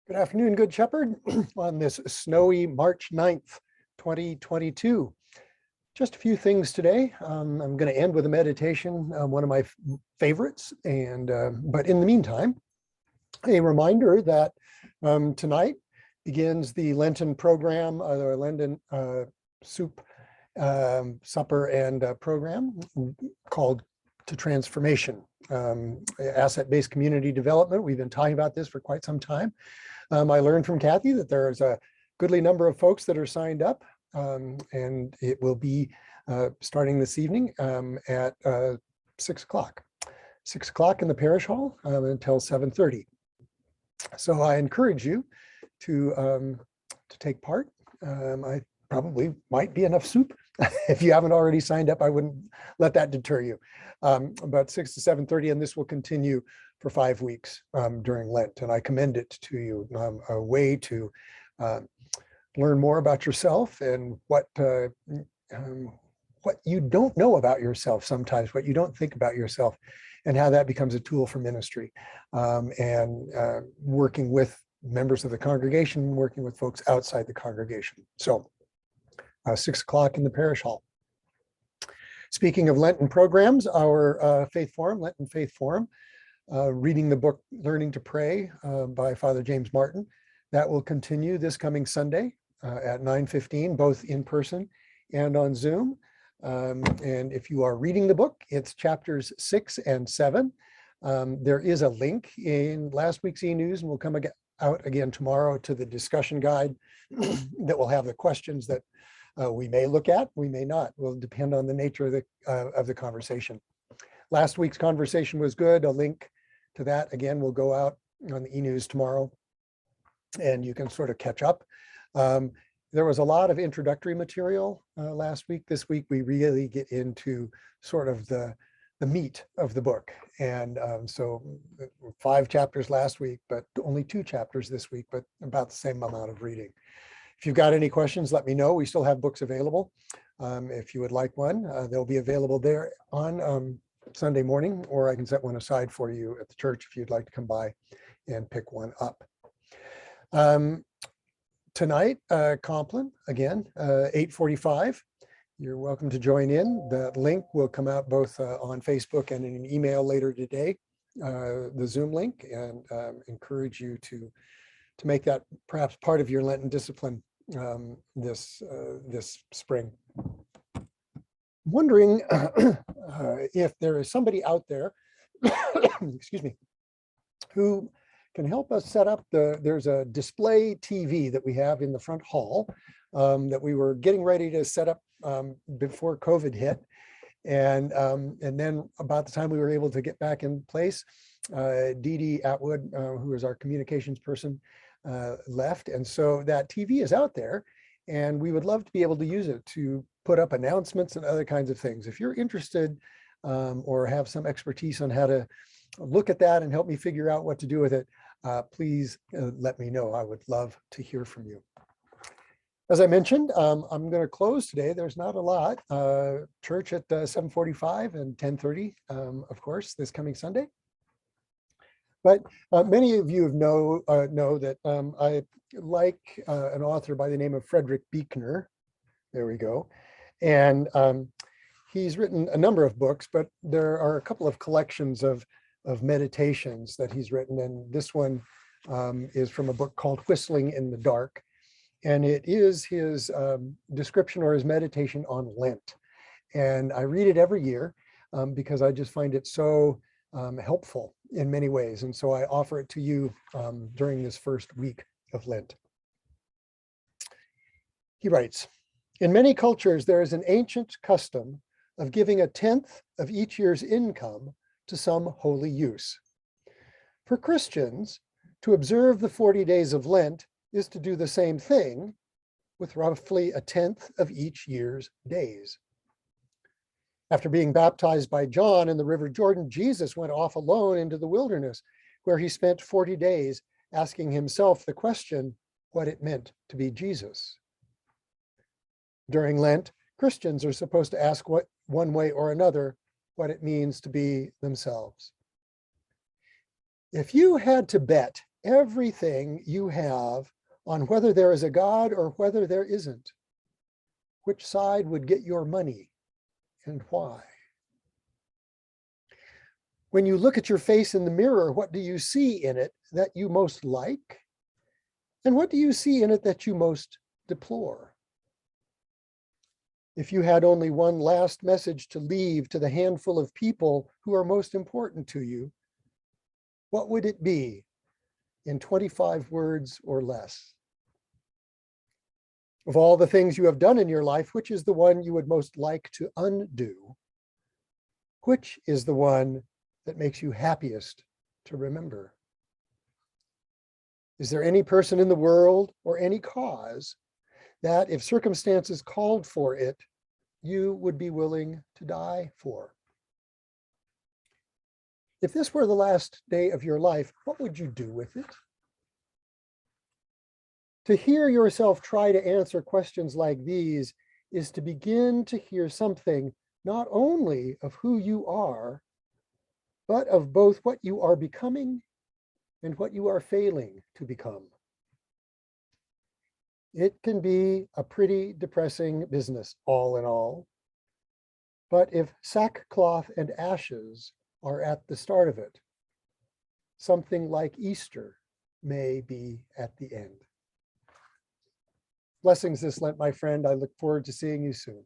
Good afternoon, Good Shepherd, on this snowy March 9th, 2022. Just a few things today. I'm going to end with a meditation, one of my favorites. But in the meantime, a reminder that tonight begins the Lenten program, the Lenten soup, supper and program called To Transformation. Asset-based community development. We've been talking about this for quite some time. I learned from Kathy that there's a goodly number of folks that are signed up, and it will be starting this evening at 6 o'clock. 6 o'clock in the parish hall until 7:30. So I encourage you to take part. I probably might be enough soup. If you haven't already signed up, I wouldn't let that deter you. But 6 to 7:30, and this will continue for 5 weeks during Lent. And I commend it to you, a way to learn more about yourself and what you don't know about yourself sometimes, what you don't think about yourself, and how that becomes a tool for ministry, and working with members of the congregation, working with folks outside the congregation. So 6 o'clock in the parish hall. Speaking of Lenten programs, our Faith Forum, Lenten Faith Forum, reading the book Learning to Pray by Father James Martin. That will continue this coming Sunday at 9:15, both in person and on Zoom. And if you are reading the book, it's chapters 6 and 7. There is a link in last week's e-news, and we'll come out again tomorrow to the discussion guide that will have the questions that we may look at, we may not. Will depend on the nature of the conversation. Last week's conversation was good. A link to that, again, will go out on the e-news tomorrow, and you can sort of catch up. There was a lot of introductory material last week. This week, we really get into sort of the meat of the book. And so 5 chapters last week, but only 2 chapters this week, but about the same amount of reading. If you've got any questions, let me know. We still have books available. If you would like one, they'll be available there on Sunday morning, or I can set one aside for you at the church if you'd like to come by and pick one up. Tonight, Compline, again, 8:45. You're welcome to join in. The link will come out both on Facebook and in an email later today, the Zoom link, and encourage you to make that perhaps part of your Lenten discipline this spring. Wondering if there is somebody out there, excuse me, who can help us set up there's a display TV that we have in the front hall that we were getting ready to set up before COVID hit. And then about the time we were able to get back in place, Dee Dee Atwood, who is our communications person, left. And so that TV is out there, and we would love to be able to use it to put up announcements and other kinds of things. If you're interested or have some expertise on how to look at that and help me figure out what to do with it, please let me know. I would love to hear from you. As I mentioned, I'm going to close today. There's not a lot. Church at 7:45 and 10:30, of course, this coming Sunday. But many of you know that I like an author by the name of Frederick Buechner. There we go. And he's written a number of books, but there are a couple of collections of meditations that he's written. And this one is from a book called Whistling in the Dark. And it is his description or his meditation on Lent. And I read it every year because I just find it so helpful in many ways. And so I offer it to you during this first week of Lent. He writes, "In many cultures, there is an ancient custom of giving 1/10 of each year's income to some holy use. For Christians, to observe the 40 days of Lent is to do the same thing with roughly 1/10 of each year's days. After being baptized by John in the River Jordan, Jesus went off alone into the wilderness, where he spent 40 days asking himself the question what it meant to be Jesus. During Lent, Christians are supposed to ask one way or another what it means to be themselves. If you had to bet everything you have on whether there is a God or whether there isn't. Which side would get your money and why? When you look at your face in the mirror, what do you see in it that you most like? And what do you see in it that you most deplore? If you had only one last message to leave to the handful of people who are most important to you, what would it be in 25 words or less? Of all the things you have done in your life, which is the one you would most like to undo? Which is the one that makes you happiest to remember? Is there any person in the world or any cause that, if circumstances called for it, you would be willing to die for? If this were the last day of your life, what would you do with it? To hear yourself try to answer questions like these is to begin to hear something not only of who you are, but of both what you are becoming and what you are failing to become. It can be a pretty depressing business, all in all. But if sackcloth and ashes are at the start of it, something like Easter may be at the end. Blessings this Lent, my friend. I look forward to seeing you soon.